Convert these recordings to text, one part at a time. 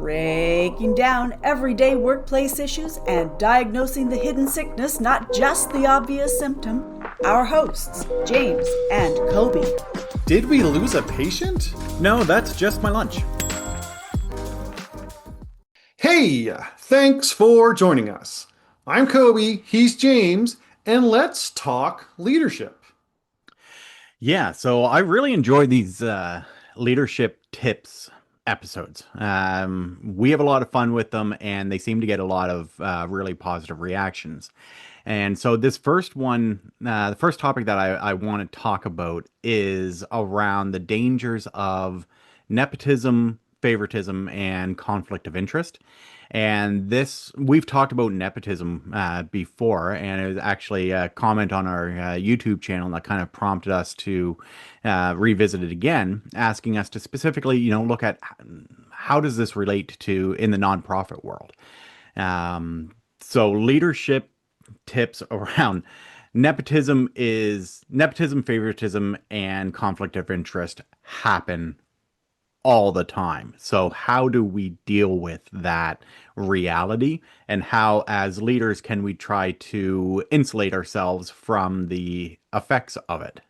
breaking down everyday workplace issues and diagnosing the hidden sickness, not just the obvious symptom. Our hosts, James and Kobe. Did we lose a patient? No, that's just my lunch. Hey, thanks for joining us. I'm Kobe, he's James, and let's talk leadership. Yeah, so I really enjoy these leadership tips episodes. We have a lot of fun with them, and they seem to get a lot of really positive reactions. And so this first one, the first topic that I want to talk about is around the dangers of nepotism, favoritism, and conflict of interest. And this, we've talked about nepotism before, and it was actually a comment on our YouTube channel that kind of prompted us to revisit it again, asking us to specifically, look at how does this relate to in the nonprofit world. So leadership tips around nepotism, favoritism, and conflict of interest happen all the time. So how do we deal with that reality, and how as leaders can we try to insulate ourselves from the effects of it?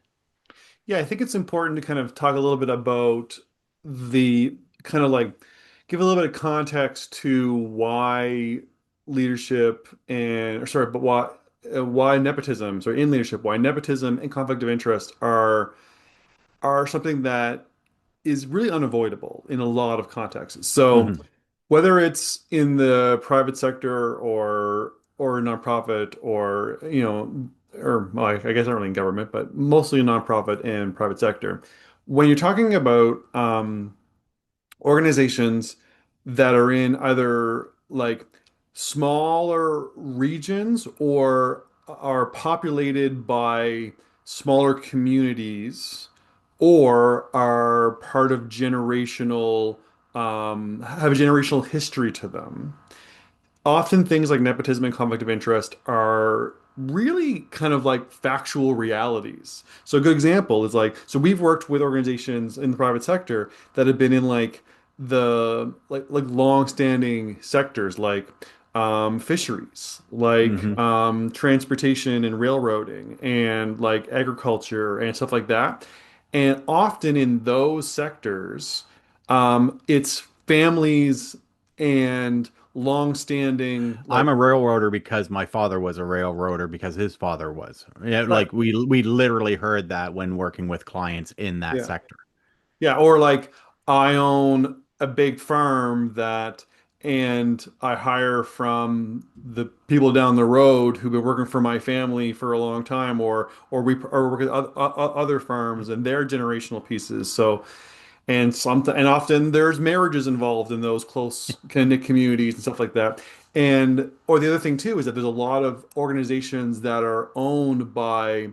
Yeah, I think it's important to kind of talk a little bit about the kind of like give a little bit of context to why leadership and, or sorry, but why nepotism, sorry, in leadership, why nepotism and conflict of interest are something that is really unavoidable in a lot of contexts. So Hmm. whether it's in the private sector or nonprofit or or well, I guess not really in government, but mostly nonprofit and private sector, when you're talking about organizations that are in either like smaller regions or are populated by smaller communities or are part of generational have a generational history to them. Often things like nepotism and conflict of interest are really kind of like factual realities. So a good example is like, so we've worked with organizations in the private sector that have been in like the like long-standing sectors like fisheries, like Hmm. transportation and railroading, and like agriculture and stuff like that. And often in those sectors, it's families and long-standing I'm like a railroader because my father was a railroader because his father was. Yeah, right, like we literally heard that when working with clients in that yeah, sector. yeah, or like I own a big firm that and I hire from the people down the road who've been working for my family for a long time, or work with other firms and their generational pieces. So and often there's marriages involved in those close kind of communities and stuff like that. And or the other thing too is that there's a lot of organizations that are owned by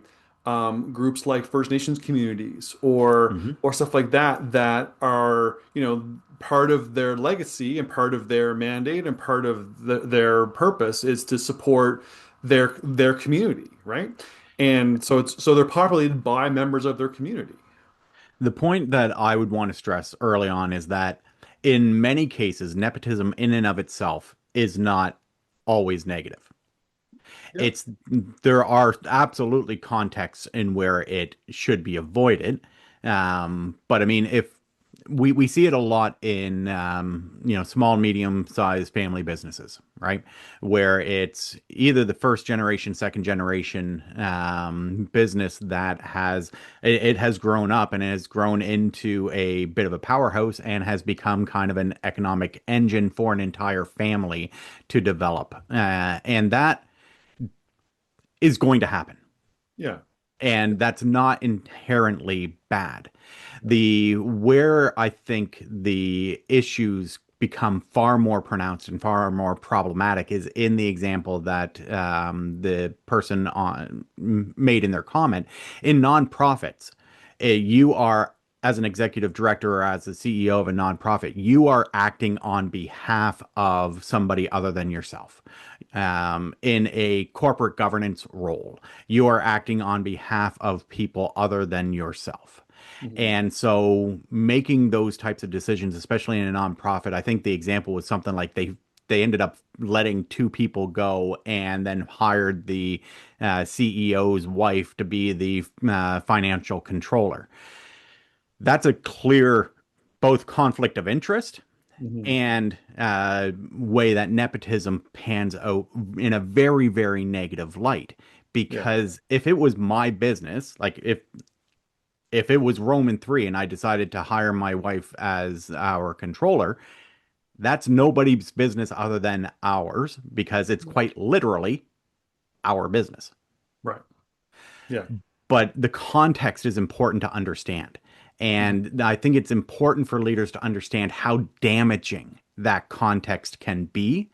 groups like First Nations communities Hmm. or stuff like that that are part of their legacy and part of their mandate and part of their purpose is to support their community, right? And so they're populated by members of their community. The point that I would want to stress early on is that in many cases, nepotism in and of itself is not always negative. Yep. It's there are absolutely contexts in where it should be avoided. But I mean, if we see it a lot in small, medium-sized family businesses, right? Where it's either the first generation, second generation business that it has grown up and it has grown into a bit of a powerhouse and has become kind of an economic engine for an entire family to develop, and that is going to happen. Yeah. And that's not inherently bad. The where I think the issues become far more pronounced and far more problematic is in the example that the person on made in their comment. In nonprofits, you are, as an executive director or as the CEO of a nonprofit, you are acting on behalf of somebody other than yourself. In a corporate governance role, you are acting on behalf of people other than yourself. Mhm. And so making those types of decisions, especially in a nonprofit, I think the example was something like they ended up letting two people go and then hired the CEO's wife to be the financial controller. That's a clear both conflict of interest Mhm. and way that nepotism pans out in a very, very negative light. Yeah. Because if it was my business, like if it was Roman 3 and I decided to hire my wife as our controller, that's nobody's business other than ours because it's quite literally our business. Right. Yeah. But the context is important to understand. Mhm. And I think it's important for leaders to understand how damaging that context can be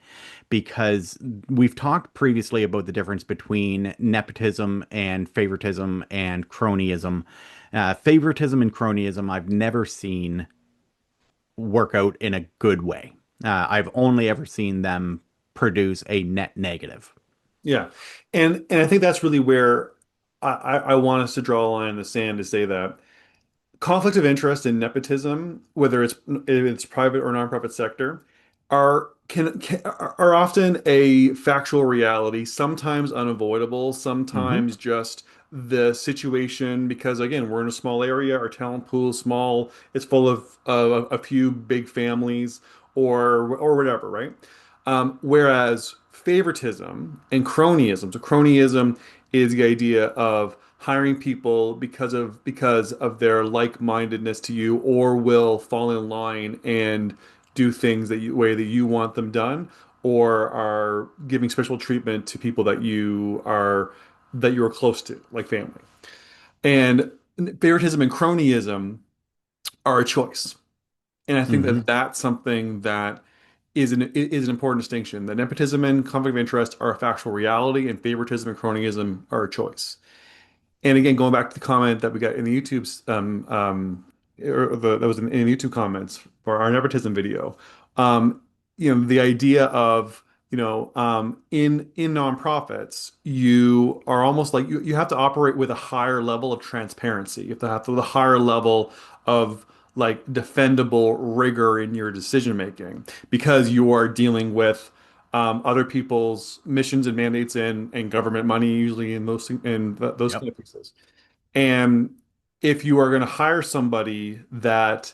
because we've talked previously about the difference between nepotism and favoritism and cronyism. Favoritism and cronyism, I've never seen work out in a good way. I've only ever seen them produce a net negative. Yeah. And I think that's really where I want us to draw a line in the sand to say that conflict of interest and nepotism, whether it's private or nonprofit sector, are often a factual reality, sometimes unavoidable, Hmm. sometimes just the situation because again, we're in a small area, our talent pool is small, it's full of a few big families or whatever, right? Whereas favoritism and cronyism, so cronyism is the idea of hiring people because of their like-mindedness to you or will fall in line and do things way that you want them done or are giving special treatment to people that you're close to, like family. And favoritism and cronyism are a choice. And I think Hmm. that that's something that is an important distinction. That nepotism and conflict of interest are a factual reality, and favoritism and cronyism are a choice. And again, going back to the comment that we got in the YouTube's that was in the YouTube comments for our nepotism video, um, the idea of in nonprofits, you are almost like you have to operate with a higher level of transparency. You have to with a higher level of like defendable rigor in your decision making because you are dealing with other people's missions and mandates and government money, usually in those Yep. kind of pieces. And if you are going to hire somebody that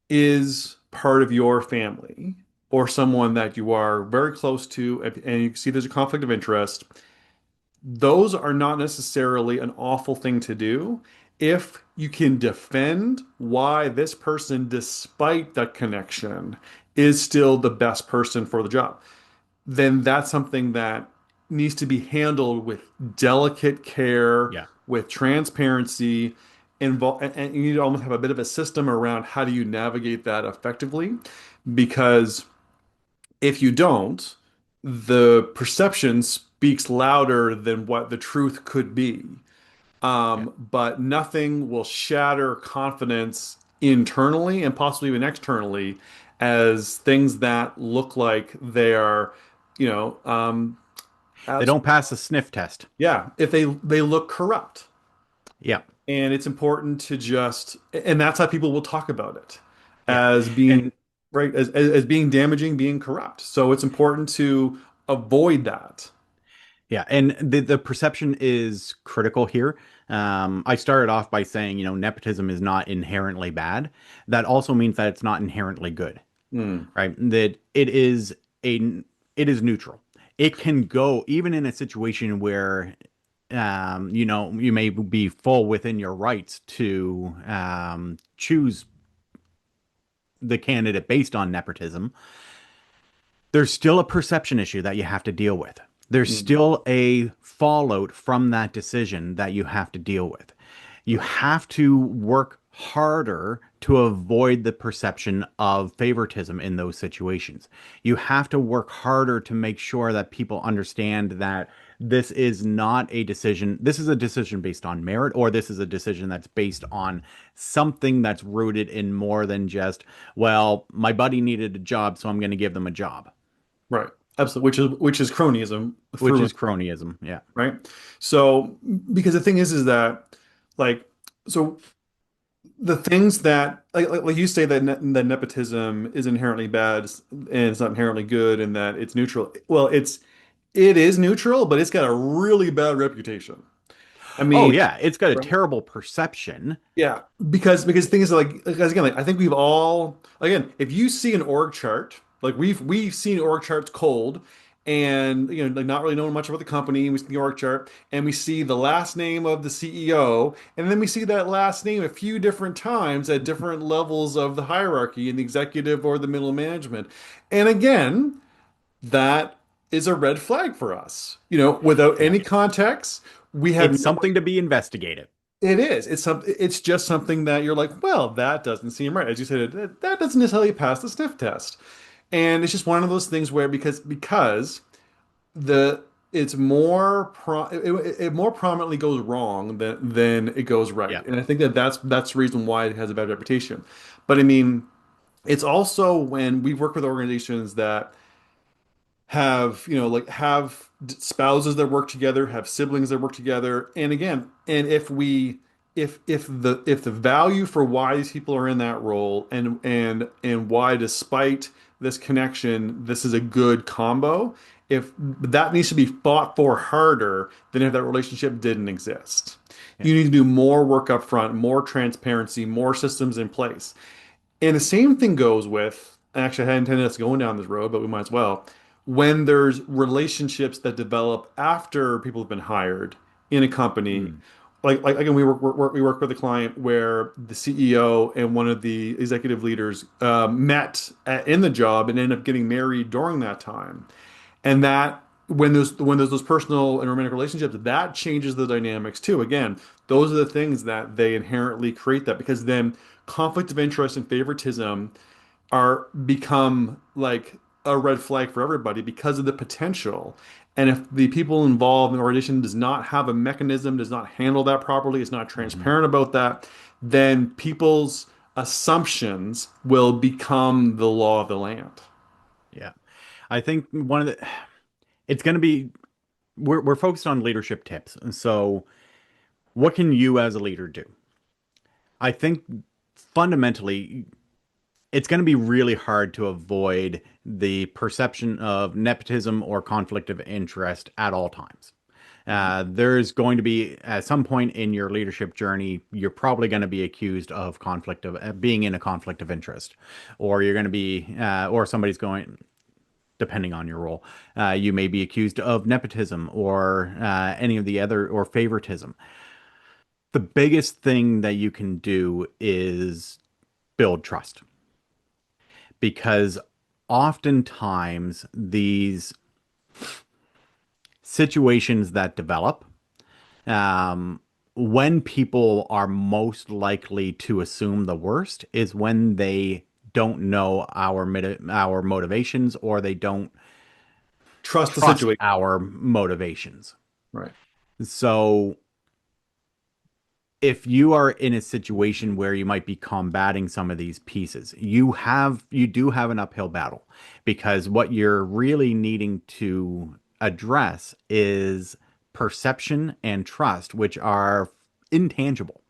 is part of your family or someone that you are very close to, and you see there's a conflict of interest, those are not necessarily an awful thing to do if you can defend why this person, despite that connection, is still the best person for the job. Then that's something that needs to be handled with delicate care, Yeah. with transparency, and you need to almost have a bit of a system around how do you navigate that effectively. Because if you don't, the perception speaks louder than what the truth could be. Yeah. But nothing will shatter confidence internally and possibly even externally as things that look like they are, you know, They as don't pass the sniff test. yeah, if they look corrupt. Yeah. And it's important to and that's how people will talk about it Yeah. as being And right, as being damaging, being corrupt. So it's important to avoid that. yeah, and the perception is critical here. I started off by saying, nepotism is not inherently bad. That also means that it's not inherently good, Mm, right? That it is neutral. It can go even in a situation where you may be full within your rights to choose the candidate based on nepotism. There's still a perception issue that you have to deal with. There's mm, still a fallout from that decision that you have to deal with. You have to work harder to avoid the perception of favoritism in those situations. You have to work harder to make sure that people understand that this is not a decision, this is a decision based on merit, or this is a decision that's based on something that's rooted in more than just, well, my buddy needed a job, so I'm going to give them a job, right. Absolutely. Which is cronyism which through, is cronyism. Yeah. right? So because the thing is that like so the things that like you say that that nepotism is inherently bad and it's not inherently good and that it's neutral. Well, it is neutral, but it's got a really bad reputation. I Oh mean, yeah, it's got a right? terrible perception. Yeah, because things like because again, like I think we've all again, if you see an org chart, like we've seen org charts cold, and like not really knowing much about the company, we see the org chart, and we see the last name of the CEO, and then we see that last name a few different times at different levels of the hierarchy in the executive or the middle management, and again, that is a red flag for us. Without Yeah. any context, we have It's no. something to be investigated. It is. It's just something that you're like, well, that doesn't seem right. As you said, that doesn't necessarily pass the sniff test. And it's just one of those things where because the it's more it more prominently goes wrong than it goes right. Yeah. And I think that's the reason why it has a bad reputation. But I mean, it's also when we work with organizations that have like have spouses that work together, have siblings that work together, and again, and if the value for why these people are in that role and why despite this connection this is a good combo, if that needs to be fought for harder than if that relationship didn't exist. Yeah. You need to do more work up front, more transparency, more systems in place. And the same thing goes with, actually, I hadn't intended us going down this road, but we might as well. When there's relationships that develop after people have been hired in a company, Mm. like again, we work with a client where the CEO and one of the executive leaders met in the job and ended up getting married during that time. And that when there's those personal and romantic relationships, that changes the dynamics too. Again, those are the things that they inherently create that because then conflict of interest and favoritism are become like a red flag for everybody because of the potential. And if the people involved in the organization does not have a mechanism, does not handle that properly, is not Hmm. transparent about that, then people's assumptions will become the law of the land. Yeah. I think one of the it's going to be we're focused on leadership tips. And so what can you as a leader do? I think fundamentally it's going to be really hard to avoid the perception of nepotism or conflict of interest at all times. There's going to be, at some point in your leadership journey, you're probably going to be accused of conflict of being in a conflict of interest, or you're going to be, or somebody's going, depending on your role, you may be accused of nepotism or any of the other, or favoritism. The biggest thing that you can do is build trust because oftentimes these situations that develop, um, when people are most likely to assume the worst is when they don't know our motivations or they don't Trust the trust situation. our motivations. Right. So if you are in a situation where you might be combating some of these pieces, you do have an uphill battle because what you're really needing to address is perception and trust, which are intangible.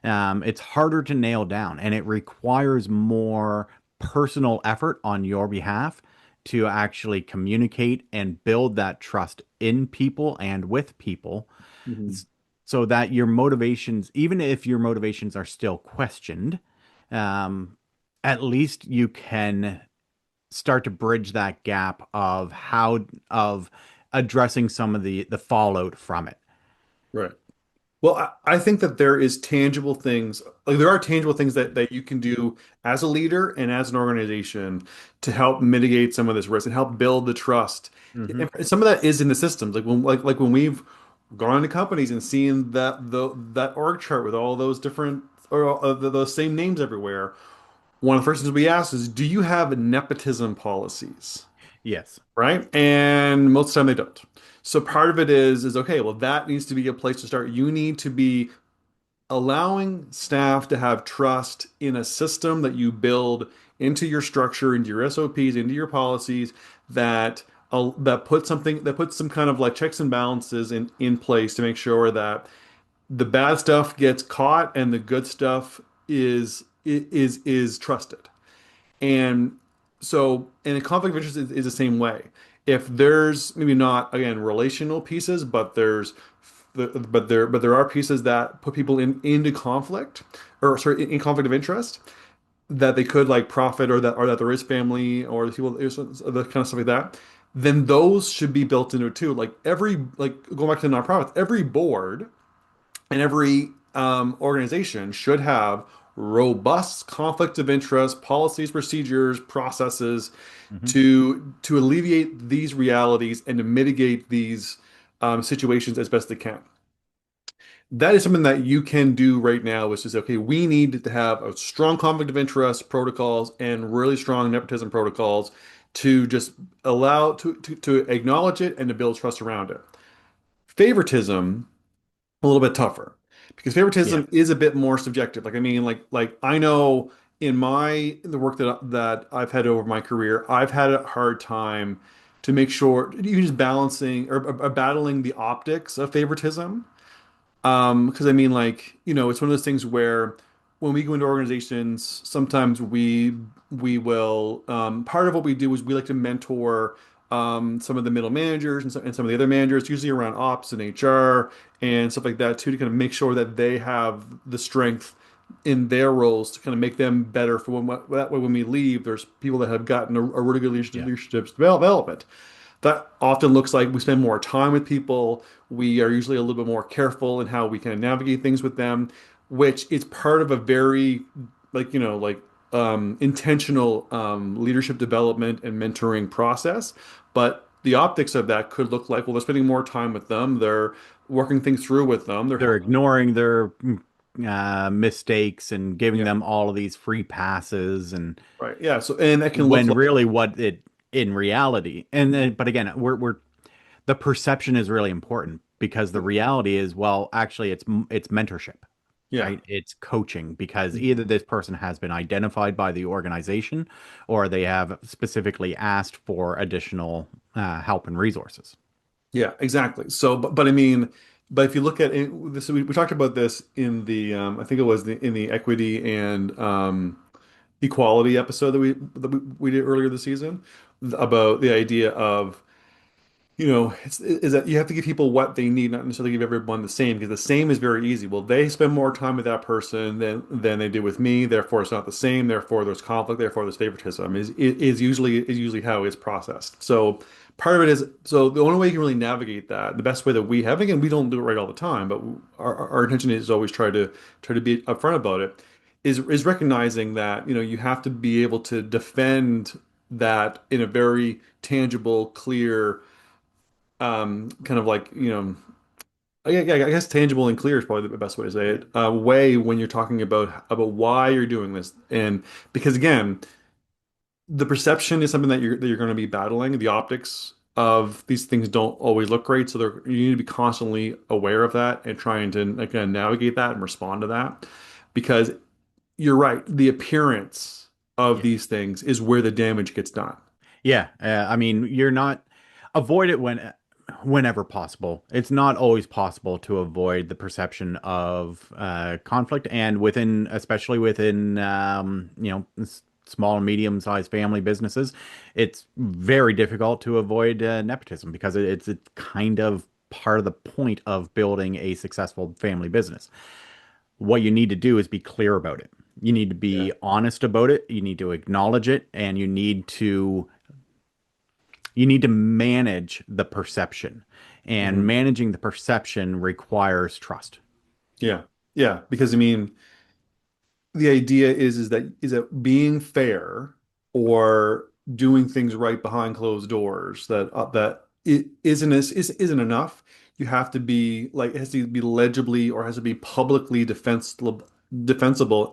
It's harder to nail down, and it requires more personal effort on your behalf to actually communicate and build that trust in people and with people Mhm. so that your motivations, even if your motivations are still questioned, um, at least you can start to bridge that gap of addressing some of the fallout from it. Right. Well, I think that there is tangible things, like there are tangible things that you can do as a leader and as an organization to help mitigate some of this risk and help build the trust. Hmm. And some of that is in the systems, like when we've gone into companies and seen that org chart with all those different or those same names everywhere. One of the first things we ask is, do you have nepotism policies? Yes. Right? And most of the time they don't. So part of it is okay, well, that needs to be a place to start. You need to be allowing staff to have trust in a system that you build into your structure, into your SOPs, into your policies that puts some kind of like checks and balances in place to make sure that the bad stuff gets caught and the good stuff is trusted. And and a conflict of interest is the same way. If there's maybe not, again, relational pieces, but there are pieces that put people into conflict, or sorry, in conflict of interest, that they could like profit, or that there is family, or the people, the kind of stuff like that, then those should be built into it too. Like going back to the nonprofits, every board and every organization should have robust conflict of interest policies, procedures, processes Mhm. to alleviate these realities and to mitigate these situations as best they can. That is something that you can do right now, is to say, okay, we need to have a strong conflict of interest protocols and really strong nepotism protocols to just allow to acknowledge it and to build trust around it. Favoritism, a little bit tougher, because Yeah. favoritism is a bit more subjective. Like, I mean, I know in the work that I've had over my career, I've had a hard time to make sure you just balancing or battling the optics of favoritism. Because I mean, like, it's one of those things where when we go into organizations, sometimes we will part of what we do is we like to mentor some of the middle managers and some of the other managers, usually around ops and HR and stuff like that too, to kind of make sure that they have the strength in their roles to kind of make them better for that way when we leave, there's people that have gotten a really good Yeah. leadership development. That often looks like we spend more time with people. We are usually a little bit more careful in how we kind of navigate things with them, which is part of a very intentional leadership development and mentoring process. But the optics of that could look like, well, they're spending more time with them. They're working things through with them. They're They're helping. ignoring their mistakes and giving Yeah, them all of these free passes, and right. Yeah. So, and that can look when like, really what it in reality, and then, but again, we're the perception is really important, because the reality is, well, actually it's mentorship, yeah. right? It's coaching, because either this person has been identified by the organization, or they have specifically asked for additional help and resources. Yeah, exactly. So, but I mean, but if you look at it, this, we talked about this in the, I think it was in the equity and equality episode that we did earlier this season, about the idea of, is that you have to give people what they need, not necessarily give everyone the same, because the same is very easy. Well, they spend more time with that person than they do with me, therefore it's not the same, therefore there's conflict, therefore there's favoritism, is usually how it's processed. So part of it is, so the only way you can really navigate that, the best way that we have, and again, we don't do it right all the time, but our intention is always try to be upfront about it, is recognizing that, you have to be able to defend that in a very tangible, clear, kind of like, I guess tangible and clear is probably the best way to say it. Way when you're talking about why you're doing this, and because again, the perception is something that you're going to be battling. The optics of these things don't always look great, so you need to be constantly aware of that and trying to, like, navigate that and respond to that, because you're right. The appearance of Yeah. these things is where the damage gets done. Yeah, I mean, you're not avoid it whenever possible. It's not always possible to avoid the perception of conflict, and especially within, small and medium-sized family businesses, it's very difficult to avoid nepotism, because it's kind of part of the point of building a successful family business. What you need to do is be clear about it. You need to Yeah. be honest about it. You need to acknowledge it, and you need to manage the perception. And Mhm. managing the perception requires trust. Yeah. Yeah. Because I mean, the idea is that being fair or doing things right behind closed doors, that it isn't enough. You have to be like, it has to be legibly, or has to be publicly defensible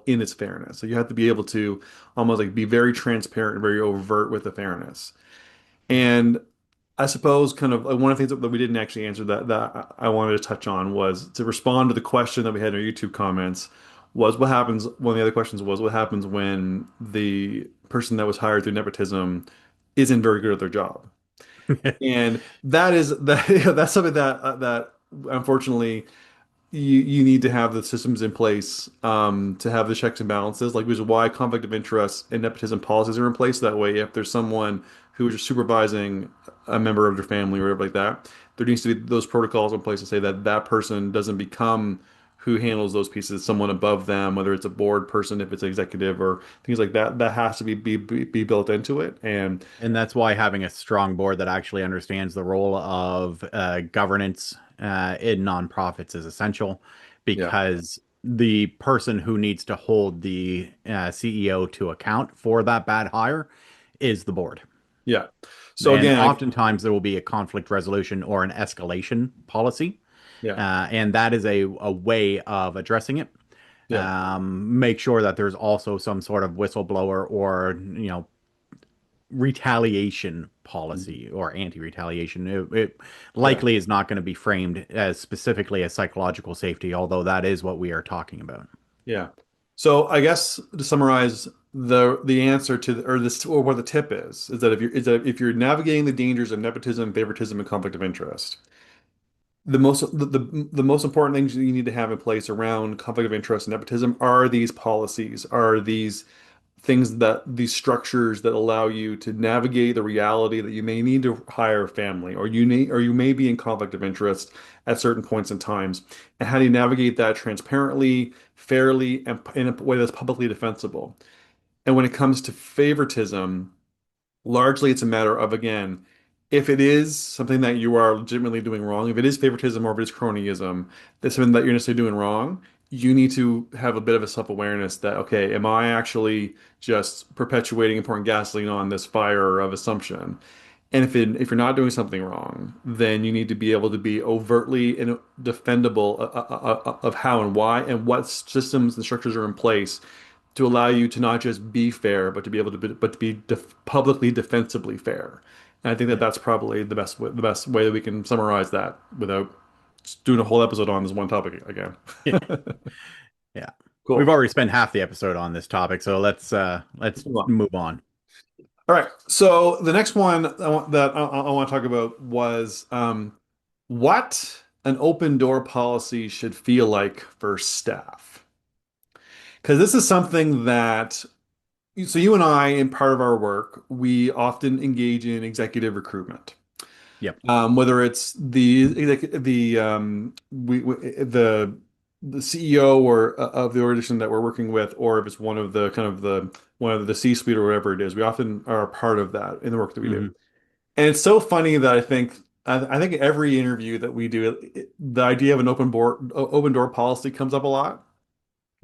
in its fairness. So you have to be able to almost like be very transparent and very overt with the fairness. And I suppose kind of like one of the things that we didn't actually answer that I wanted to touch on, was to respond to the question that we had in our YouTube comments, was what happens, one of the other questions was, what happens when the person that was hired through nepotism isn't very good at their job? And that's something that unfortunately, you need to have the systems in place to have the checks and balances. Like, which is why conflict of interest and nepotism policies are in place. That way, if there's someone who is just supervising a member of their family or whatever like that, there needs to be those protocols in place to say that that person doesn't become who handles those pieces, someone above them, whether it's a board person, if it's executive or things like that. That has to be built into it. And that's why having a strong board that actually understands the role of governance in nonprofits is essential, Yeah, because the person who needs to hold the CEO to account for that bad hire is the board. yeah. So And again, oftentimes there will be a conflict resolution or an escalation policy. yeah, And that is a way of addressing it. yeah. Make sure that there's also some sort of whistleblower or, retaliation Mhm. policy or anti-retaliation. It Yeah. likely is not going to be framed as specifically as psychological safety, although that is what we are talking about. Yeah. So I guess to summarize the answer to or this or what the tip is that if you're navigating the dangers of nepotism, favoritism, and conflict of interest, the most important things you need to have in place around conflict of interest and nepotism are these policies, are these things that these structures that allow you to navigate the reality that you may need to hire a family or you may be in conflict of interest at certain points in times, and how do you navigate that transparently, fairly, and in a way that's publicly defensible. And when it comes to favoritism, largely it's a matter of, again, if it is something that you are legitimately doing wrong, if it is favoritism or if it is cronyism, that's something that you're necessarily doing wrong, you need to have a bit of a self-awareness that, okay, am I actually just perpetuating and pouring gasoline on this fire of assumption? And if you're not doing something wrong, then you need to be able to be overtly and defendable of how and why and what systems and structures are in place to allow you to not just be fair, but to be able to publicly defensively fair. And I think that Yeah. that's probably the best way that we can summarize that without doing a whole episode on this one topic again. Yeah. We've Cool. already spent half the episode on this topic, so let's Let's move on. move on. All right. So the next one I want to talk about was what an open door policy should feel like for staff. Because this is something that so you and I, in part of our work, we often engage in executive recruitment. Yep. Whether it's the CEO or of the organization that we're working with, or if it's one of the one of the C-suite or whatever it is, we often are a part of that in the work that we do. Hmm. And it's so funny that I think every interview that we do, the idea of an open door policy comes up a lot.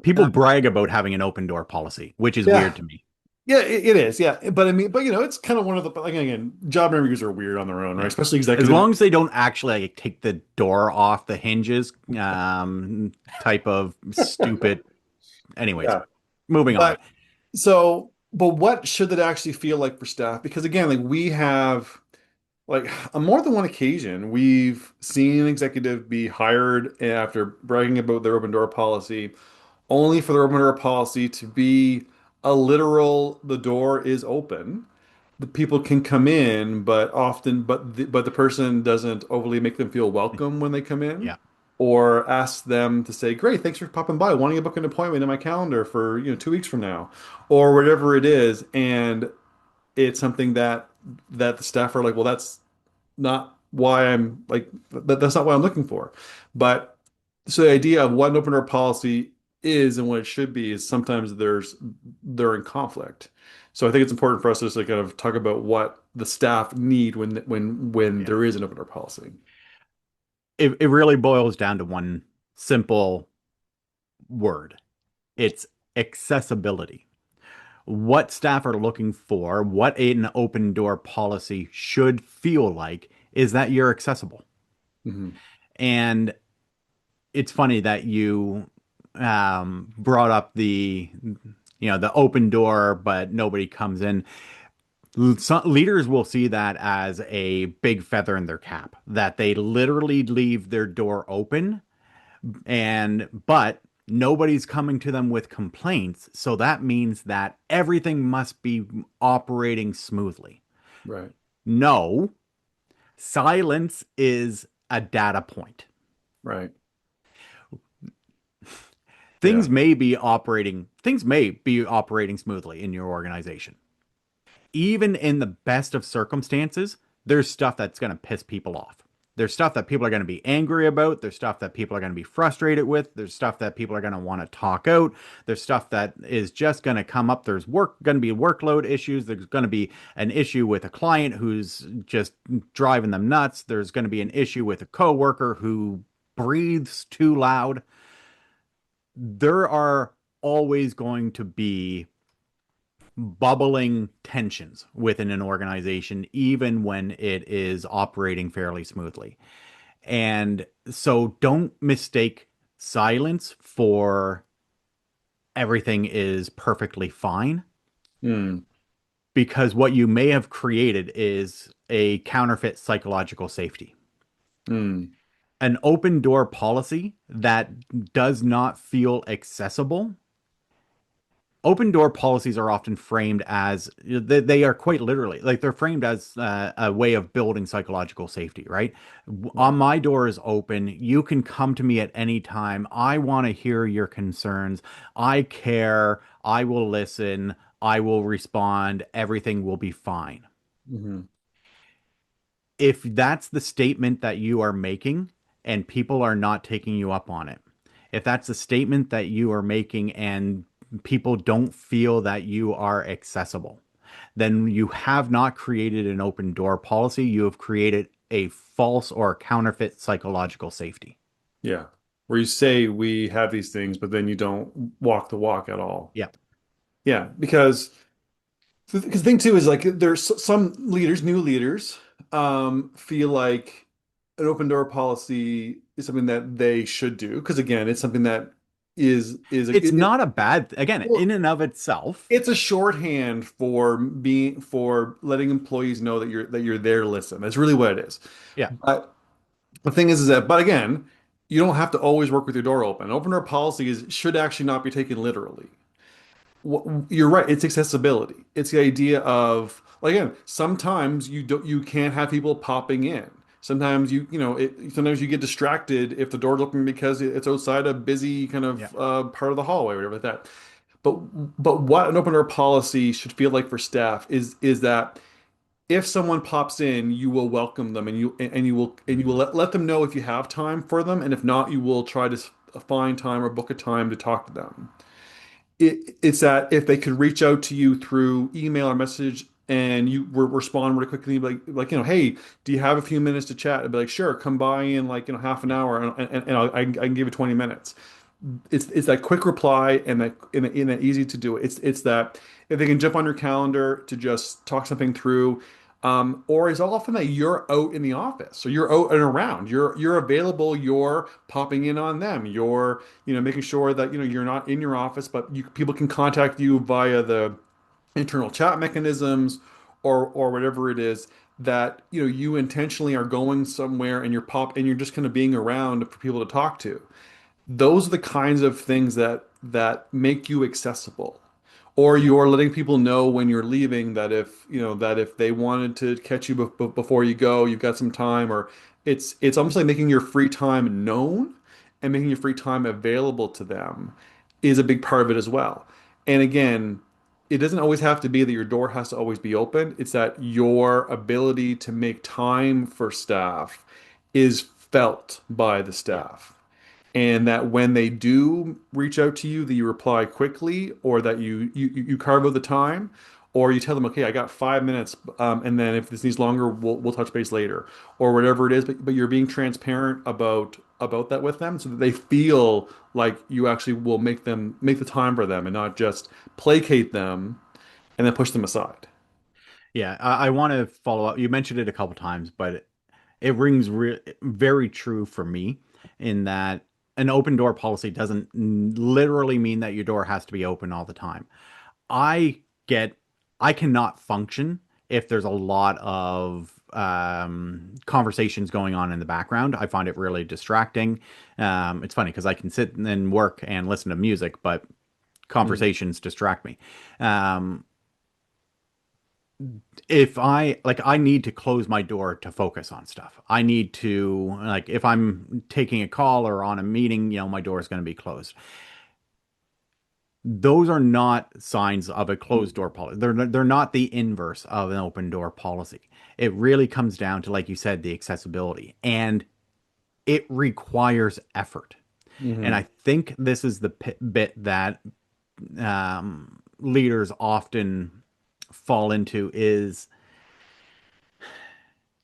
People brag about having an open door policy, which is Yeah. weird to me. Yeah, it is. Yeah, but I mean, but it's kind of one of the like again, job interviews are weird on their own, right? Yeah. Especially As executive. long as they don't actually like, take the door off the hinges, type of stupid. Anyways, Yeah, moving on. but but what should that actually feel like for staff? Because again, like we have like on more than one occasion, we've seen an executive be hired after bragging about their open door policy, only for their open door policy to be a literal the door is open. The people can come in, but often, but the person doesn't overly make them feel welcome when they come in, Yeah. or ask them to say, "Great, thanks for popping by. Why don't you book an appointment in my calendar for 2 weeks from now," or whatever it is, and it's something that the staff are like, "Well, that's not why I'm like that's not what I'm looking for," but so the idea of what an open door policy is and what it should be is sometimes they're in conflict. So I think it's important for us to just like kind of talk about what the staff need when Yeah. there is an open door policy. It really boils down to one simple word. It's accessibility. What staff are looking for, what an open door policy should feel like, is that you're accessible. Hmm. And it's funny that you brought up the open door, but nobody comes in. Some leaders will see that as a big feather in their cap, that they literally leave their door open, but nobody's coming to them with complaints. So that means that everything must be operating smoothly. Right. No, silence is a data point. Right. Yeah. things may be operating smoothly in your organization. Even in the best of circumstances, there's stuff that's going to piss people off. There's stuff that people are going to be angry about. There's stuff that people are going to be frustrated with. There's stuff that people are going to want to talk out. There's stuff that is just going to come up. There's going to be workload issues. There's going to be an issue with a client who's just driving them nuts. There's going to be an issue with a coworker who breathes too loud. There are always going to be bubbling tensions within an organization, even when it is operating fairly smoothly. And so don't mistake silence for everything is perfectly fine, Mm. because what you may have created is a counterfeit psychological safety. Mm. An open door policy that does not feel accessible. Open door policies are often framed as they are quite literally like they're framed as a way of building psychological safety, right? On my door is open. You can come to me at any time. I want to hear your concerns. I care. I will listen. I will respond. Everything will be fine. Hmm. If that's the statement that you are making and people are not taking you up on it, if that's the statement that you are making and people don't feel that you are accessible, then you have not created an open door policy. You have created a false or counterfeit psychological safety. Yeah. Where you say we have these things, but then you don't walk the walk at all. Yeah. Yeah, because the thing too is like there's some leaders, new leaders, feel like an open door policy is something that they should do because again, it's something that is It's not a bad, again, well, in and of itself. it's a shorthand for letting employees know that you're there to listen. That's really what it is. Yeah. But the thing is that but again, you don't have to always work with your door open. Open door policies should actually not be taken literally. You're right. It's accessibility. It's the idea of like, again, sometimes you can't have people popping in. Sometimes sometimes you get distracted if the door's open because it's outside a busy kind Yeah. of part of the hallway or whatever like that. But what an open door policy should feel like for staff is that if someone pops in, you will welcome them and you will let them know if you have time for them, and if not, you will try to find time or book a time to talk to them. It's that if they could reach out to you through email or message and you respond really quickly, like hey, do you have a few minutes to chat? I'd be like, sure, come by in like half an hour, and I can give you 20 minutes. It's that quick reply and that easy to do. It's that if they can jump on your calendar to just talk something through, or it's often that you're out in the office, so you're out and around. You're available. You're popping in on them. You're making sure that you're not in your office, but people can contact you via the internal chat mechanisms or whatever it is that you intentionally are going somewhere and you're just kind of being around for people to talk to. Those are the kinds of things that make you accessible. Or you're letting people know when you're leaving that if they wanted to catch you before you go, you've got some time, or it's almost like making your free time known and making your free time available to them is a big part of it as well. And again, it doesn't always have to be that your door has to always be open. It's that your ability to make time for staff is felt by the Yeah. staff and that when they do reach out to you, that you reply quickly, or that you carve out the time, or you tell them, okay, I got 5 minutes, and then if this needs longer, we'll touch base later, or whatever it is. But you're being transparent about that with them, so that they feel like you actually will make the time for them, and not just placate them and then push them aside. Yeah. I want to follow up. You mentioned it a couple times, but it rings very true for me in that an open door policy doesn't literally mean that your door has to be open all the time. I get, I cannot function if there's a lot of conversations going on in the background. I find it really distracting. It's funny because I can sit and work and listen to music, but Mm. conversations distract me. Um, if I like, I need to close my door to focus on stuff. I need to, like, if I'm taking a call or on a meeting, my door is going to be closed. those are not signs of a closed door policy. They're not the inverse of an open door policy. It really comes down to, like you said, the accessibility, and it requires effort. And Hmm. I think this is the bit that leaders often fall into is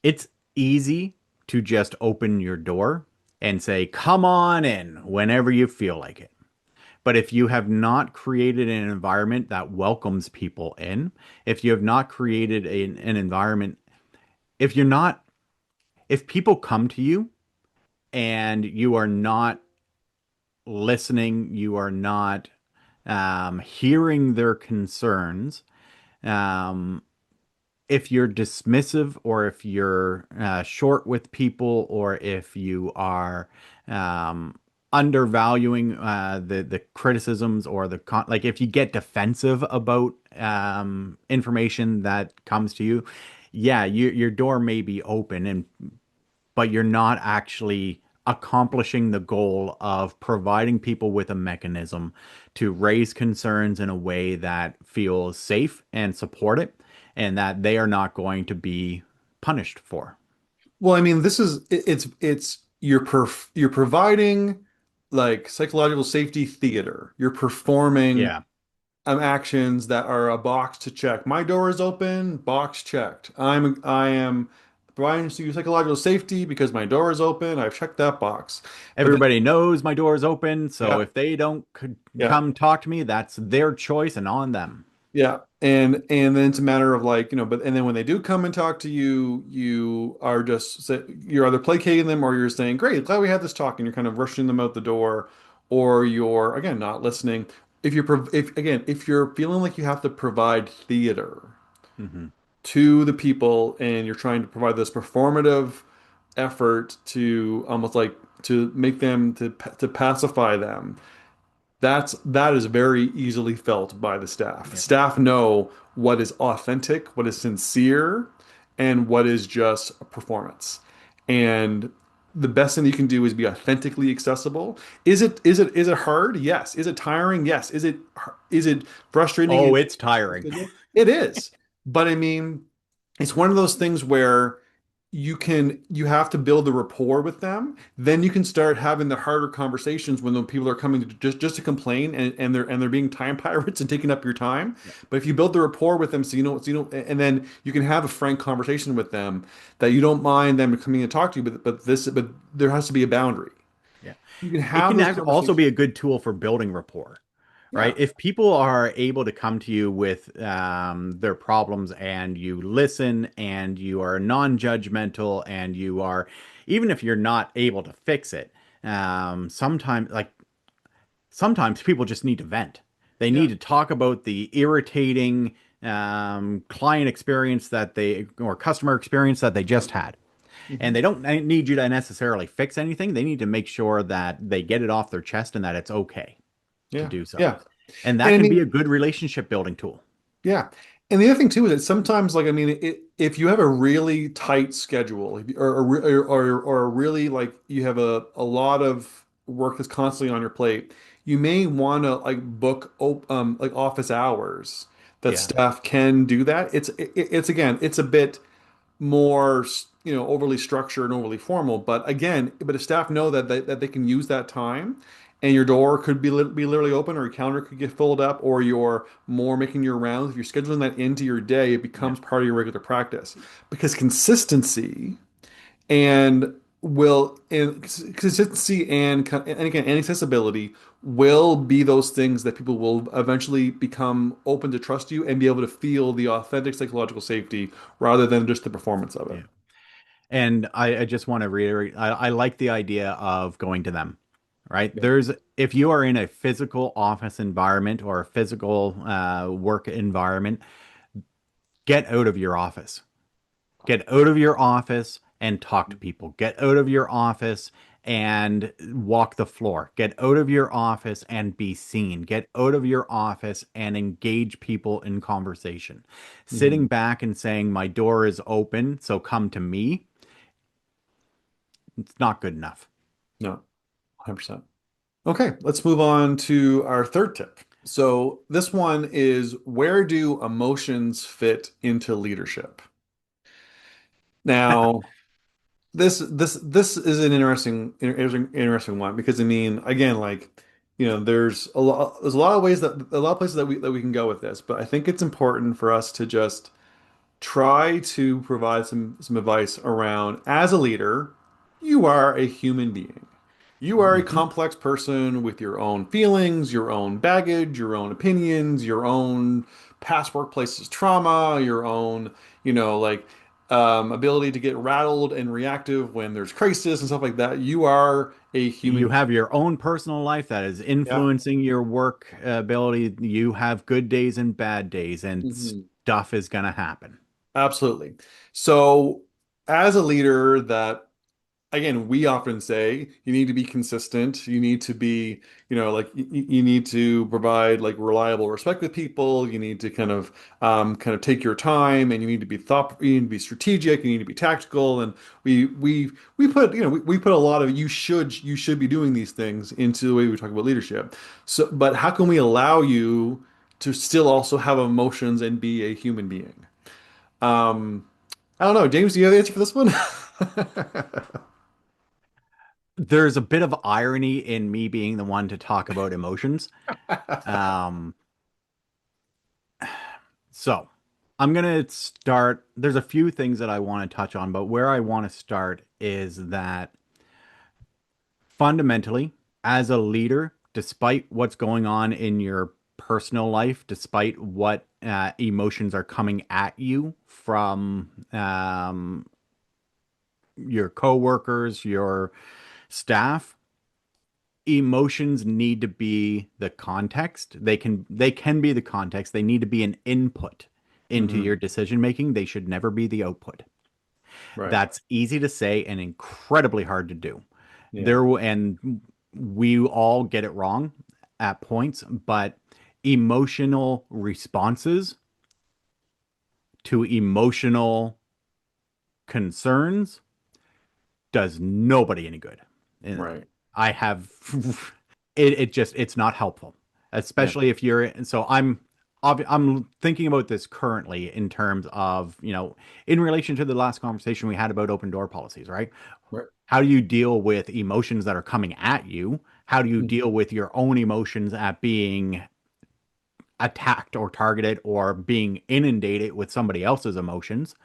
it's easy to just open your door and say, come on in whenever you feel like it. But if you have not created an environment that welcomes people in, if you have not created an environment, if you're not, if people come to you and you are not listening, you are not hearing their concerns, um, if you're dismissive or if you're short with people or if you are undervaluing the criticisms or like if you get defensive about information that comes to you, yeah, your door may be open and but you're not actually accomplishing the goal of providing people with a mechanism to raise concerns in a way that feels safe and supported and that they are not going to be punished for. Well, I mean, it's you're providing like psychological safety theater. You're performing Yeah. actions that are a box to check. My door is open, box checked. I am providing you psychological safety because my door is open. I've checked that box. But then, Everybody knows my door is open, so yeah, if they don't yeah. come talk to me, that's their choice and on them. Yeah. And then it's a matter of like, but and then when they do come and talk to you, you're either placating them or you're saying, "Great, glad we had this talk," and you're kind of rushing them out the door, or you're again not listening. If you're feeling like you have to provide theater Hmm. to the people and you're trying to provide this performative effort to almost like to make them to pacify them, that is very easily felt by the staff. Yeah. Staff know what is authentic, what is sincere, and what is just a performance. And the best thing you can do is be authentically accessible. Is it hard? Yes. Is it tiring? Yes. Is it frustrating? Oh, it's tiring. It is. But I mean, it's one of those things where you have to build the rapport with them. Then you can start having the harder conversations when the people are coming to just to complain and they're being time pirates and taking up your time. Yeah. But if you build the rapport with them, and then you can have a frank conversation with them that you don't mind them coming and talk to you, but there has to be a boundary. Yeah. You can It have can those also conversations. be a good tool for building rapport, right? Yeah. If people are able to come to you with their problems and you listen and you are non-judgmental and you are, even if you're not able to fix it, sometimes people just need to vent. They Yeah. need to talk about the irritating client experience that they or customer experience that they just had. And Hmm. they don't need you to necessarily fix anything. They need to make sure that they get it off their chest and that it's okay to Yeah. do so. Yeah. And And that I can be a mean, good relationship building tool. yeah. And the other thing too is that sometimes, like, I mean, if you have a really tight schedule, or a really like you have a lot of work that's constantly on your plate, you may want to like book like office hours that Yeah. staff can do that. It's again, it's a bit more, overly structured and overly formal. But again, but if staff know that they can use that time, and your door could be literally open, or your calendar could get filled up, or you're more making your rounds. If you're scheduling that into your day, it Yeah. becomes part of your regular practice because and consistency and again and accessibility will be those things that people will eventually become open to trust you and be able to feel the authentic psychological safety rather than just the performance of it. Yeah. And I just want to reiterate, I like the idea of going to them, right? Yeah. If you are in a physical office environment or a physical work environment, get out of your office. Get out of your office and talk to people. Get out of your office and walk the floor. Get out of your office and be seen. Get out of your office and engage people in conversation. Sitting Mhm. back and saying, my door is open, so come to me, it's not good enough. No, 100%. Okay, let's move on to our third tip. So this one is, where do emotions fit into leadership? Now, this is an interesting one because I mean, again, like, there's a lot of places that we can go with this, but I think it's important for us to just try to provide some advice around, as a leader, you are a human being. You are a Mhm. complex person with your own feelings, your own baggage, your own opinions, your own past workplaces trauma, your own, like, ability to get rattled and reactive when there's crisis and stuff like that. You are a human You being. have your own personal life that is Yeah. influencing your work ability. You have good days and bad days, and Mhm. stuff is going to happen. Absolutely. So, as a leader, that again, we often say you need to be consistent. You need to be, like, you need to provide like reliable respect with people. You need to kind of take your time, and you need to be you need to be strategic. You need to be tactical. And we put, we put a lot of you should be doing these things into the way we talk about leadership. So, but how can we allow you to still also have emotions and be a human being? Um, I don't know. James, do you have the answer for this one? There's a bit of irony in me being the one to talk about emotions. Um, so I'm gonna start. There's a few things that I want to touch on, but where I want to start is that fundamentally, as a leader, despite what's going on in your personal life, despite what emotions are coming at you from your coworkers, your staff, emotions need to be the context. They can be the context. They need to be an input into Hmm. your decision making. They should never be the output. Right. That's easy to say and incredibly hard to do. Yeah. And we all get it wrong at points, but emotional responses to emotional concerns does nobody any good. And Right. I have it's not helpful, Yeah. especially if you're so I'm thinking about this currently in terms of, in relation to the last conversation we had about open door policies, right? Right. How do you deal with emotions that are coming at you? How do you Mm. deal with your own emotions at being attacked or targeted or being inundated with somebody else's emotions?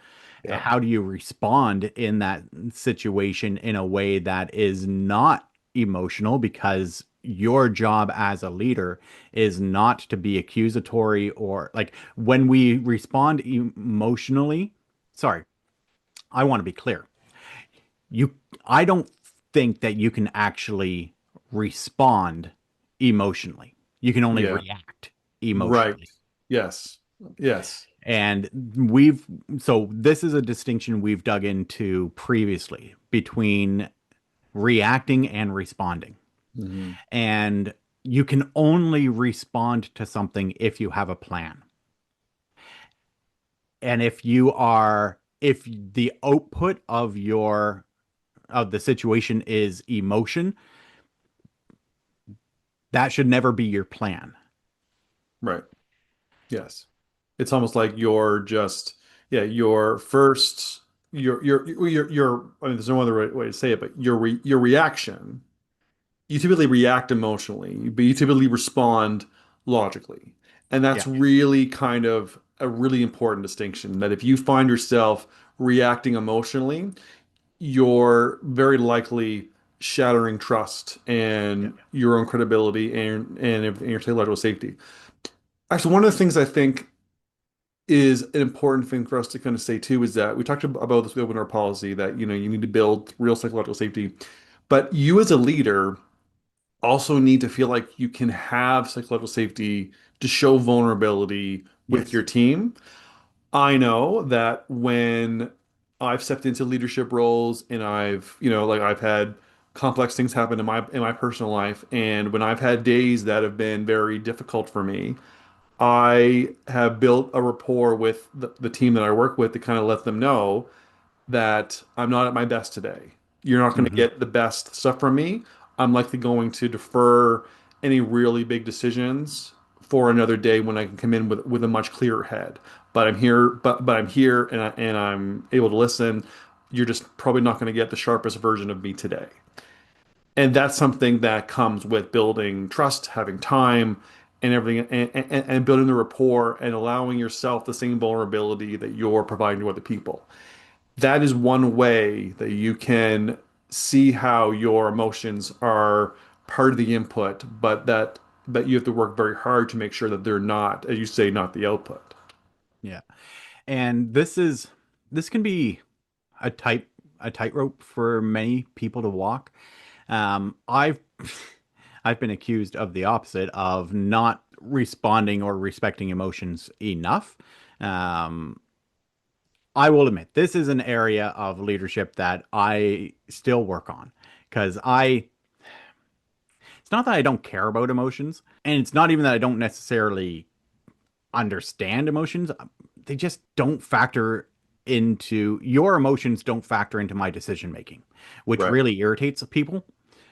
Yeah. How do you respond in that situation in a way that is not emotional? Because your job as a leader is not to be accusatory or like when we respond emotionally. Sorry, I want to be clear. You, I don't think that you can actually respond emotionally. You can only Yeah. react Right. emotionally. Yes. Yes. And we've, so this is a distinction we've dug into previously between reacting and responding. Hmm. And you can only respond to something if you have a plan. And if the output of of the situation is emotion, that should never be your plan. Right. Yes. It's almost like you're just, yeah, your first, I mean, there's no other way to say it, but your reaction, you typically react emotionally, but you typically respond logically. And Yeah. that's really kind of a really important distinction, that if you find yourself reacting emotionally, you're very likely shattering trust Yeah. and your own credibility and your psychological safety. Actually, one of the things I think is an important thing for us to kind of say too is that we talked about this with our policy, that you need to build real psychological safety, but you as a leader also need to feel like you can have psychological safety to show vulnerability with Yes. your team. I know that when I've stepped into leadership roles and I've had complex things happen in my personal life, and when I've had days that have been very difficult for me, I have built a rapport with the team that I work with to kind of let them know that I'm not at my best today. You're not going to Hmm. get the best stuff from me. I'm likely going to defer any really big decisions for another day when I can come in with a much clearer head. But I'm here and I'm able to listen. You're just probably not going to get the sharpest version of me today. And that's something that comes with building trust, having time, and everything, and building the rapport and allowing yourself the same vulnerability that you're providing to other people. That is one way that you can see how your emotions are part of the input, but that you have to work very hard to make sure that they're not, as you say, not the output. Yeah. And this can be a tightrope for many people to walk. I've I've been accused of the opposite of not responding or respecting emotions enough. Um, I will admit this is an area of leadership that I still work on because I it's not that I don't care about emotions, and it's not even that I don't necessarily understand emotions. They just don't factor into your emotions don't factor into my decision making, which Right. really irritates people.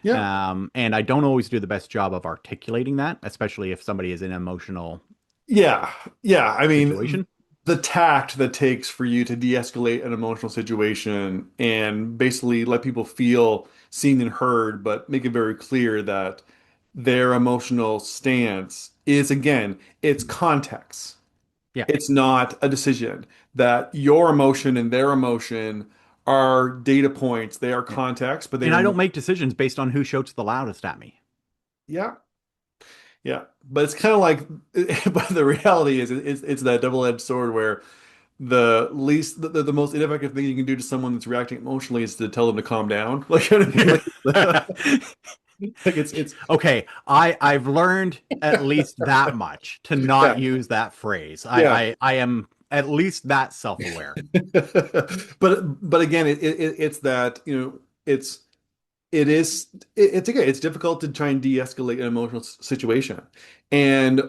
Yeah. And I don't always do the best job of articulating that, especially if somebody is in an emotional Yeah. Yeah. I mean, situation. the tact that takes for you to de-escalate an emotional situation and basically let people feel seen and heard, but make it very clear that their emotional stance is, again, it's context. Yeah. It's not a decision. That your emotion and their emotion are data points, they are Yeah. context, but they And are I don't not. make decisions based on who shouts the loudest at me. Yeah. Yeah. But it's kind of like, but the reality is it's that double-edged sword where the most ineffective thing you can do to someone that's reacting emotionally is to tell them to calm down. Like, you know what I mean? Like it's Okay, I've learned at least that much to not yeah, use that phrase. yeah. I am at least that self-aware. But again, it's that, it is it's again it's difficult to try and de-escalate an emotional situation. And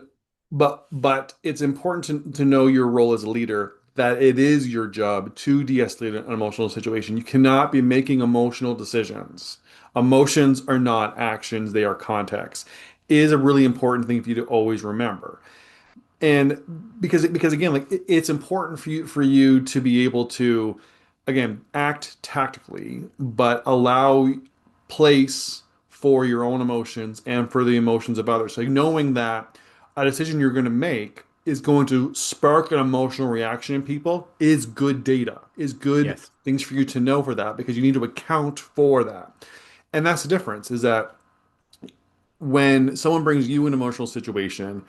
but it's important to know your role as a leader, that it is your job to de-escalate an emotional situation. You cannot be making emotional decisions. Emotions are not actions, they are context. Is a really important thing for you to always remember. And because again, like it's important for you to be able to again act tactically, but allow place for your own emotions and for the emotions of others. So knowing that a decision you're going to make is going to spark an emotional reaction in people is good data, is good Yes. things for you to know for that, because you need to account for that. And that's the difference, is that when someone brings you an emotional situation,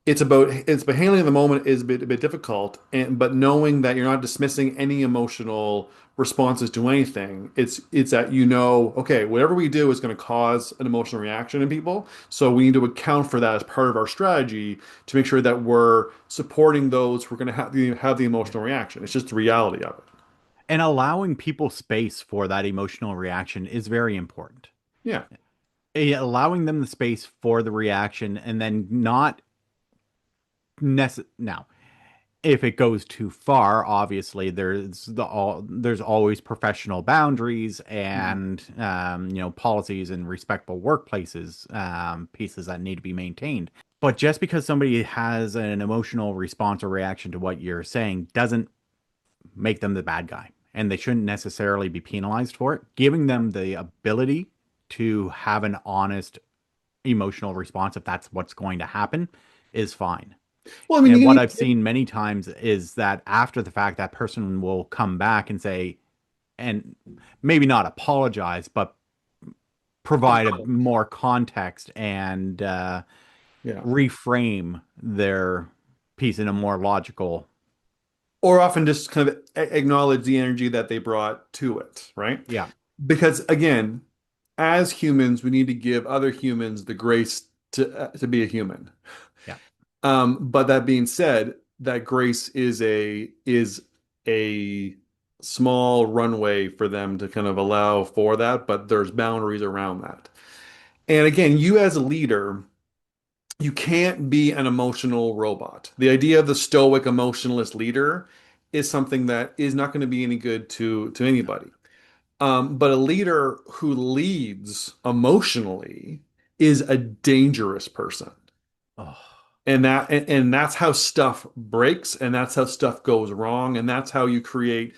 it's about handling the moment is a bit difficult, and but knowing that you're not dismissing any emotional responses to anything. It's that, okay, whatever we do is going to cause an emotional reaction in people, so we need to account for that as part of our strategy to make sure that we're supporting those who are going to have the emotional reaction. It's just the reality of it. And allowing people space for that emotional reaction is very important. Yeah. Allowing them the space for the reaction and then not now if it goes too far, obviously there's always professional boundaries Mhm. and policies and respectful workplaces pieces that need to be maintained. But just because somebody has an emotional response or reaction to what you're saying doesn't make them the bad guy, and they shouldn't necessarily be penalized for it. Giving them the ability to have an honest emotional response, if that's what's going to happen, is fine. Well, I mean, And what you I've seen many times is that after the fact, that person will come back and say, and maybe not apologize, but provide a more context and yeah. reframe their piece in a more logical. Or often just kind of acknowledge the energy that they brought to it, right? Yeah, Because again, as humans, we need to give other humans the grace to be a human. yeah. But that being said, that grace is a small runway for them to kind of allow for that, but there's boundaries around that. And again, you as a leader, you can't be an emotional robot. The idea of the stoic emotionless leader is something that is not going to be any good to anybody. But a leader who leads emotionally is a dangerous person. Oh. and that's how stuff breaks, and that's how stuff goes wrong, and that's how you create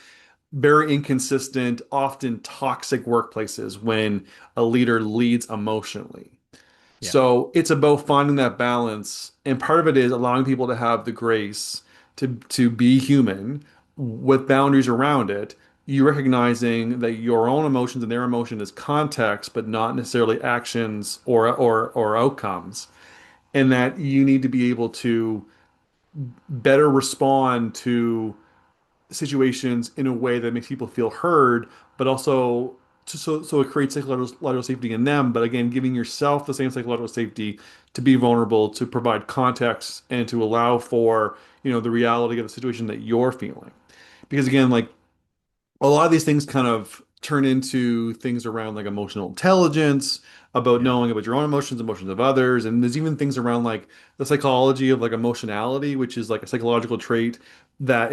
very inconsistent, often toxic workplaces when a leader leads emotionally. Yeah. So it's about finding that balance, and part of it is allowing people to have the grace to be human with boundaries around it. You recognizing that your own emotions and their emotion is context, but not necessarily actions or outcomes, and that you need to be able to better respond to situations in a way that makes people feel heard, but also so it creates psychological safety in them. But again, giving yourself the same psychological safety to be vulnerable, to provide context, and to allow for, the reality of the situation that you're feeling. Because again, like a lot of these things kind of turn into things around like emotional intelligence, about Yeah. knowing about your own emotions, emotions of others, and there's even things around like the psychology of like emotionality, which is like a psychological trait that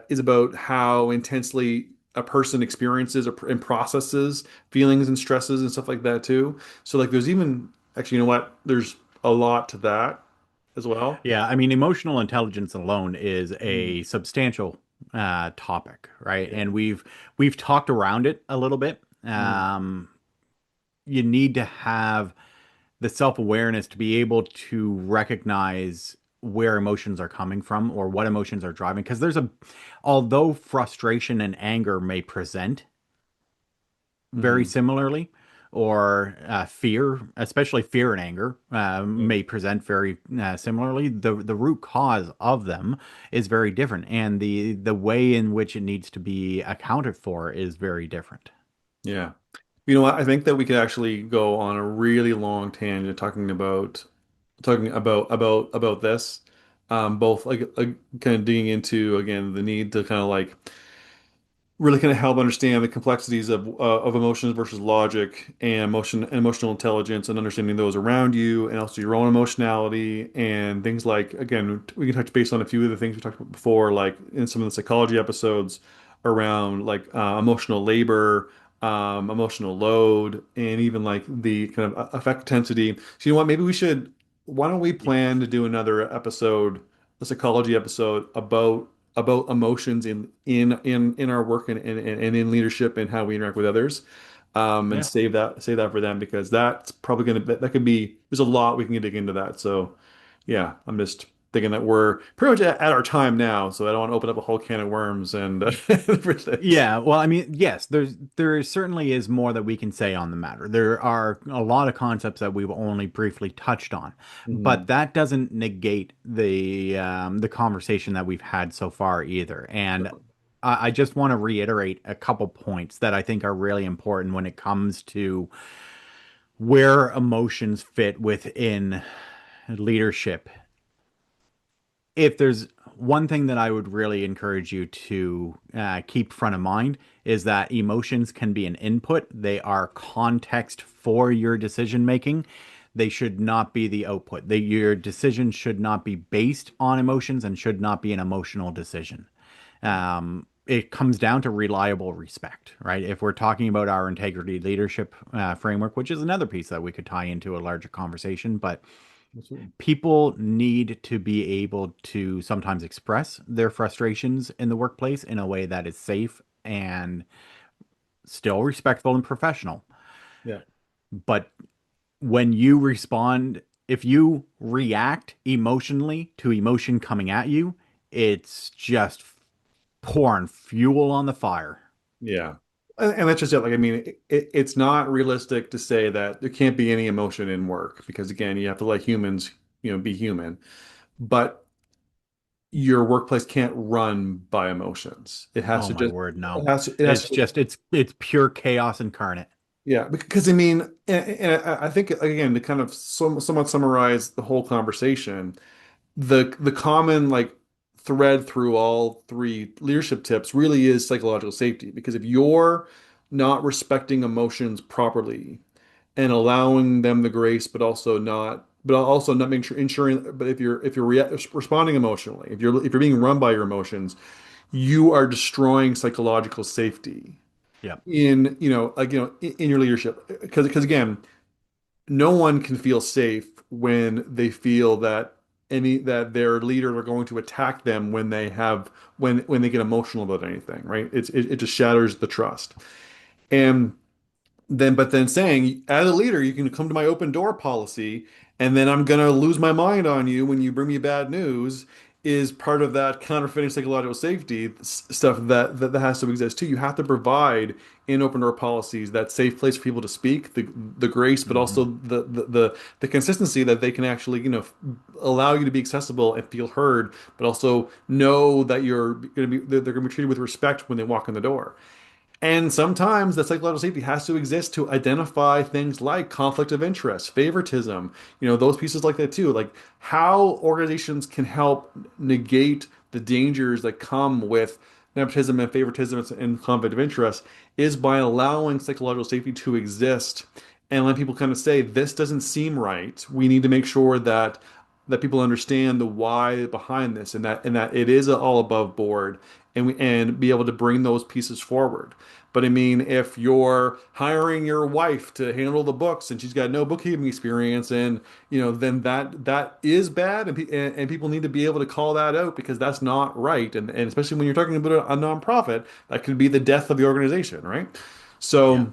is about how intensely a person experiences and processes feelings and stresses and stuff like that too. So like there's even actually, you know what? There's a lot to that as well. Yeah, I mean, emotional intelligence alone is Mm. a substantial topic, right? Yeah. And we've talked around it a little bit. Mm. You need to have the self-awareness to be able to recognize where emotions are coming from or what emotions are driving. Because although frustration and anger may present very Mm. similarly, or fear, especially fear and anger, Yeah. may present very similarly. The root cause of them is very different, and the way in which it needs to be accounted for is very different. Yeah. You know what? I think that we could actually go on a really long tangent talking about this. Both like kind of digging into again the need to kind of like really kind of help understand the complexities of emotions versus logic and emotional intelligence and understanding those around you and also your own emotionality and things like again we can touch base on a few of the things we talked about before like in some of the psychology episodes around like emotional labor, emotional load, and even like the kind of affect intensity. So you know what, maybe we should, why don't we Yeah. plan to do another episode, a psychology episode about emotions in our work and in leadership and how we interact with others, and Yeah. save that for them because that's probably gonna that could be, there's a lot we can dig into that. So yeah, I'm just thinking that we're pretty much at our time now, so I don't want to open up a whole can of worms and everything. Yeah, well, I mean, yes, there certainly is more that we can say on the matter. There are a lot of concepts that we've only briefly touched on, but Mhm. that doesn't negate the conversation that we've had so far either. And I just want to reiterate a couple points that I think are really important when it comes to where emotions fit within leadership. If there's one thing that I would really encourage you to keep front of mind is that emotions can be an input. They are context for your decision making. They should not be the output. Your decision should not be based on emotions and should not be an emotional decision. It comes down to reliable respect, right? If we're talking about our integrity leadership framework, which is another piece that we could tie into a larger conversation, but Absolutely. people need to be able to sometimes express their frustrations in the workplace in a way that is safe and still respectful and professional. Yeah. But when you respond, if you react emotionally to emotion coming at you, it's just pouring fuel on the fire. Yeah. And that's just it. Like, I mean, it's not realistic to say that there can't be any emotion in work because, again, you have to let humans, be human. But your workplace can't run by emotions. It has Oh to my just, word, no. it has It's to, just it's pure chaos incarnate. yeah. Because, I mean, and I think, again, to kind of somewhat summarize the whole conversation, the common like thread through all three leadership tips really is psychological safety. Because if you're not respecting emotions properly and allowing them the grace, but also not making sure ensuring, but if you're responding emotionally, if you're being run by your emotions, you are destroying psychological safety Yep. in your leadership. Because again, no one can feel safe when they feel that that their leaders are going to attack them when they get emotional about anything, right? It just shatters the trust. And then saying, as a leader, you can come to my open door policy, and then I'm gonna lose my mind on you when you bring me bad news, is part of that counterfeiting psychological safety stuff that has to exist too. You have to provide in open door policies that safe place for people to speak, the grace, but also the consistency that they can actually, allow you to be accessible and feel heard, but also know that they're gonna be treated with respect when they walk in the door. And sometimes the psychological safety has to exist to identify things like conflict of interest, favoritism, those pieces like that too. Like how organizations can help negate the dangers that come with nepotism and favoritism and conflict of interest is by allowing psychological safety to exist and letting people kind of say, this doesn't seem right. We need to make sure that people understand the why behind this, and that it is all above board, and be able to bring those pieces forward. But I mean, if you're hiring your wife to handle the books and she's got no bookkeeping experience, and then that is bad, and people need to be able to call that out because that's not right, and especially when you're talking about a nonprofit, that could be the death of the organization, right? So. Yeah.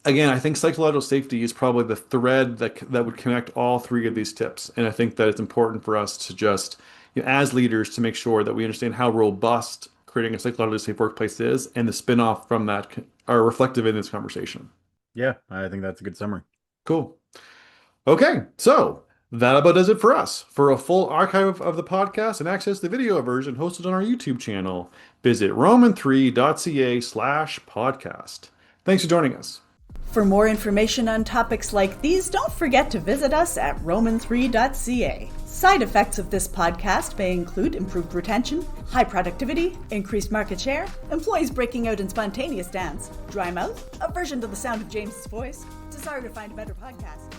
Again, I think psychological safety is probably the thread that would connect all three of these tips. And I think that it's important for us to just, as leaders, to make sure that we understand how robust creating a psychologically safe workplace is, and the spin-off from that are reflective in this conversation. Yeah, I think that's a good summary. Cool. Okay, so that about does it for us. For a full archive of the podcast and access the video version hosted on our YouTube channel, visit roman3.ca/podcast. Thanks for joining us. For more information on topics like these, don't forget to visit us at roman3.ca. Side effects of this podcast may include improved retention, high productivity, increased market share, employees breaking out in spontaneous dance, dry mouth, aversion to the sound of James's voice, desire to find a better podcast.